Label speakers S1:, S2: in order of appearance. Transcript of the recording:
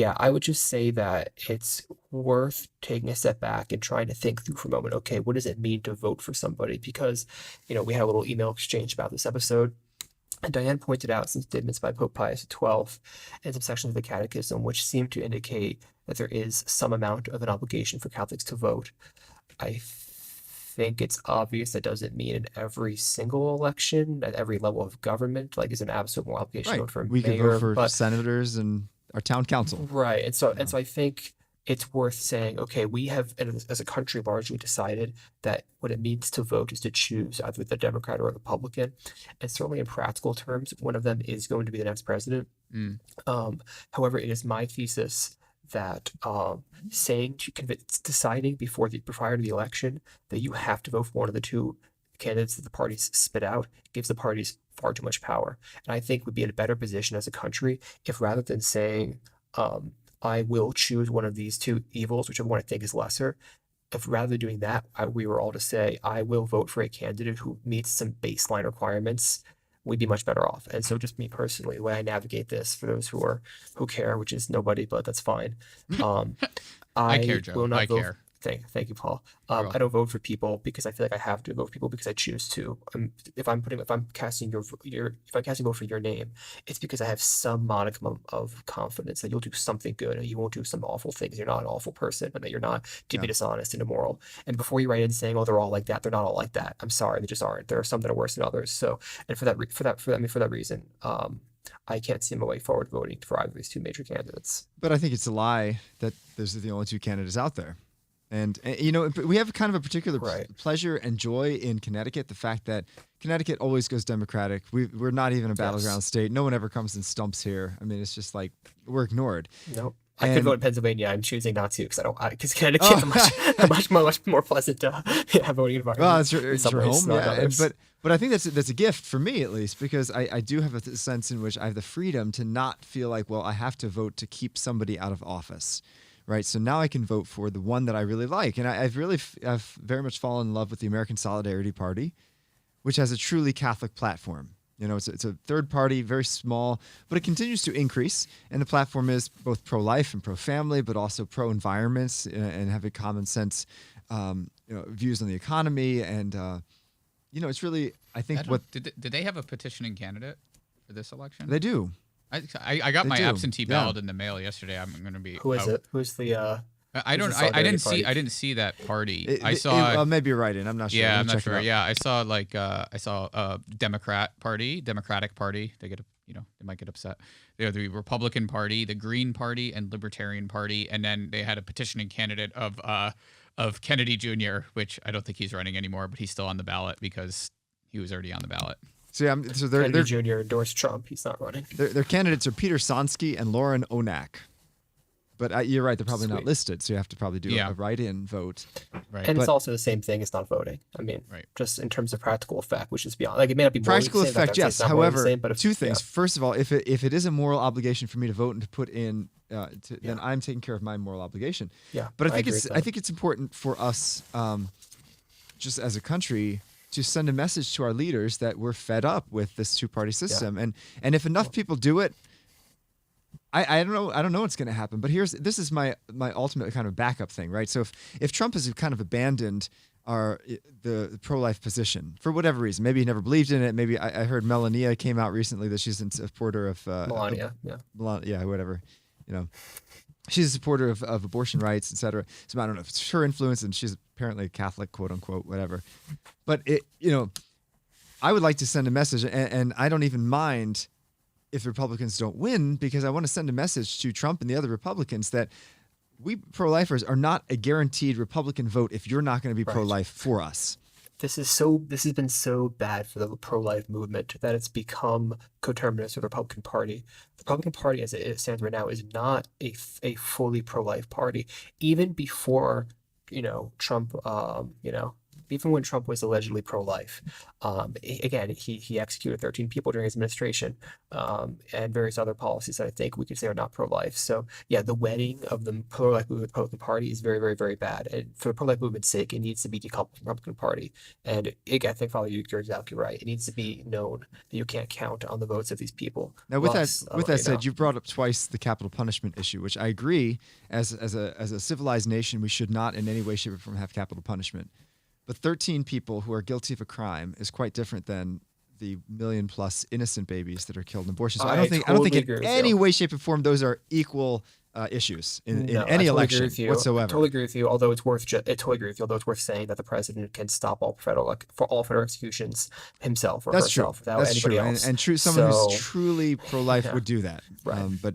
S1: Yeah, I would just say that it's worth taking a step back and trying to think through for a moment, okay, what does it mean to vote for somebody? Because, we had a little email exchange about this episode, and Diane pointed out some statements by Pope Pius XII and some sections of the Catechism which seem to indicate that there is some amount of an obligation for Catholics to vote. I think it's obvious that doesn't mean in every single election, at every level of government, like is an absolute moral obligation to
S2: Right.
S1: vote for a
S2: We could vote
S1: mayor,
S2: for
S1: but
S2: senators and our town council.
S1: right. And so
S2: You
S1: and
S2: know.
S1: so I think it's worth saying, okay, we have as a country largely decided that what it means to vote is to choose either the Democrat or Republican. And certainly in practical terms, one of them is going to be the next president.
S2: Mm.
S1: Um, However, it is my thesis that saying to convince, deciding prior to the election that you have to vote for one of the two candidates that the parties spit out gives the parties far too much power. And I think we'd be in a better position as a country if rather than saying, I will choose one of these two evils, whichever one I think is lesser, if rather than doing that, we were all to say, I will vote for a candidate who meets some baseline requirements, we'd be much better off. And so just me personally, the way I navigate this for those who care, which is nobody, but that's fine. Um,
S3: I care,
S1: I
S3: Joe.
S1: will
S3: I
S1: not vote.
S3: care.
S1: Thank you, Paul.
S3: You're
S1: I don't
S3: welcome.
S1: vote for people because I feel like I have to vote for people because I choose to. If I'm casting if I'm casting a vote for your name, it's because I have some modicum of confidence that you'll do something good and you won't do some awful things. You're not an awful person and that you're not
S2: Yeah.
S1: deeply dishonest and immoral. And before you write in saying, "Oh, they're all like that," they're not all like that. I'm sorry, they just aren't. There are some that are worse than others. So, and for that reason, I can't see my way forward voting for either of these two major candidates.
S2: But I think it's a lie that those are the only two candidates out there. And we have kind of a particular
S1: Right.
S2: pleasure and joy in Connecticut. The fact that Connecticut always goes Democratic. We're not even a battleground
S1: Yes.
S2: state. No one ever comes and stumps here. I mean, it's just like we're ignored.
S1: Nope. I could
S2: And
S1: vote in Pennsylvania. I'm choosing not to because because Connecticut's
S2: oh,
S1: much more pleasant voting
S2: well,
S1: environment in
S2: it's
S1: some
S2: your
S1: ways
S2: home,
S1: than
S2: yeah.
S1: others.
S2: But I think that's a gift for me at least because I do have a sense in which I have the freedom to not feel like I have to vote to keep somebody out of office, right? So now I can vote for the one that I really like, and I've very much fallen in love with the American Solidarity Party, which has a truly Catholic platform. It's a third party, very small, but it continues to increase. And the platform is both pro-life and pro-family, but also pro-environments and having common sense views on the economy. And it's really, I think, what
S3: Did they have a petitioning candidate for this election?
S2: they do.
S3: I got
S2: They
S3: my
S2: do,
S3: absentee
S2: yeah.
S3: ballot in the mail yesterday. I'm going to be.
S1: Who is it? Who's the
S3: I don't.
S1: the
S3: I
S1: Solidarity
S3: didn't see.
S1: Party?
S3: I didn't see that party.
S2: It-
S3: I
S2: it-
S3: saw.
S2: maybe you're right, and I'm not sure.
S3: Yeah,
S2: Let
S3: I'm
S2: me
S3: not
S2: check it
S3: sure.
S2: out.
S3: Yeah, I saw Democratic Party. They get they might get upset. They have the Republican Party, the Green Party, and Libertarian Party, and then they had a petitioning candidate of Kennedy Jr., which I don't think he's running anymore, but he's still on the ballot because he was already on the ballot.
S2: So yeah, so
S1: Kennedy
S2: their
S1: Jr. endorsed Trump. He's not running.
S2: their candidates are Peter Sonsky and Lauren Onak. But you're right; they're probably not
S1: Sweet.
S2: listed, so you have to probably do
S3: Yeah.
S2: a write-in vote.
S3: Right.
S1: And it's
S2: But-
S1: also the same thing as not voting. I mean,
S3: Right.
S1: just in terms of practical effect, which is beyond it may not be morally
S2: Practical
S1: the same,
S2: effect, yes.
S1: it's not morally the
S2: However,
S1: same, but if,
S2: two things.
S1: yeah.
S2: First of all, if it is a moral obligation for me to vote and to put in, then
S1: Yeah.
S2: I'm taking care of my moral obligation.
S1: Yeah,
S2: But I
S1: I
S2: think
S1: agree
S2: it's
S1: with
S2: I
S1: that.
S2: think it's important for us, just as a country, to send a message to our leaders that we're fed up with this two-party system, and if enough people do it, I don't know what's going to happen. But this is my ultimate kind of backup thing, right? So if Trump has kind of abandoned the pro-life position for whatever reason, maybe he never believed in it. Maybe I heard Melania came out recently that she's a supporter of
S1: Melania, yeah.
S2: yeah, whatever, she's a supporter of abortion rights, etc. So I don't know if it's her influence, and she's apparently a Catholic, quote unquote, whatever. But I would like to send a message, and I don't even mind if the Republicans don't win, because I want to send a message to Trump and the other Republicans that we pro-lifers are not a guaranteed Republican vote if you're not going to be
S1: Right.
S2: pro-life for us.
S1: This has been so bad for the pro-life movement that it's become coterminous with the Republican Party. The Republican Party, as it stands right now, is not a fully pro-life party. Even before, Trump, even when Trump was allegedly pro-life, again, he executed 13 people during his administration, and various other policies that I think we could say are not pro-life. So yeah, the wedding of the pro-life movement with the Republican Party is very, very, very bad. And for the pro-life movement's sake, it needs to be decoupled from the Republican Party. And I think, Father, you're exactly right. It needs to be known that you can't count on the votes of these people.
S2: Now, with
S1: Plus,
S2: that said, you've brought up twice the capital punishment issue, which I agree. As a civilized nation, we should not in any way, shape, or form have capital punishment. But 13 people who are guilty of a crime is quite different than the million-plus innocent babies that are killed in abortion. So I don't think in any way, shape, or form those are equal issues in any election whatsoever.
S1: I totally agree with you. Although it's worth saying that the president can stop all federal executions himself or
S2: That's
S1: herself
S2: true.
S1: without
S2: That's
S1: anybody
S2: true.
S1: else.
S2: Someone
S1: So,
S2: who's truly pro-life
S1: yeah.
S2: would do that.
S1: Right.
S2: But